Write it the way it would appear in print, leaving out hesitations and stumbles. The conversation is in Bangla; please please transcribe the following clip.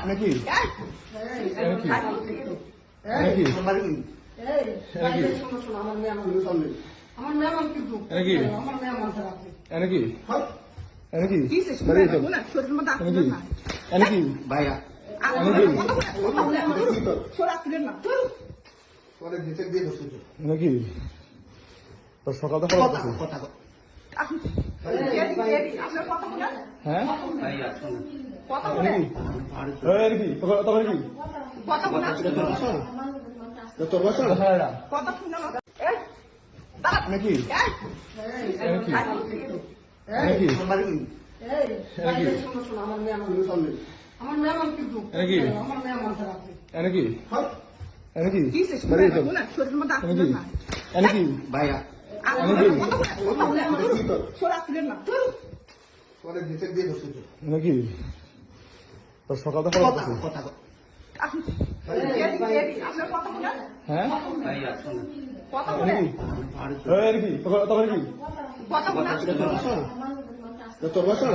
নাকি নাকি নাকি নাকি ভাইয়া নাকি তোর সকাল তো কথা হ্যাঁ ভাইয়া নাকি তখন কি তোর বসা নাকি নাকি নাকি নাকি নাকি ভাইয়া নাকি তোর সকাল তো কথা হ্যাঁ ভাইয়া নাকি তখন কি কথা তোর বসা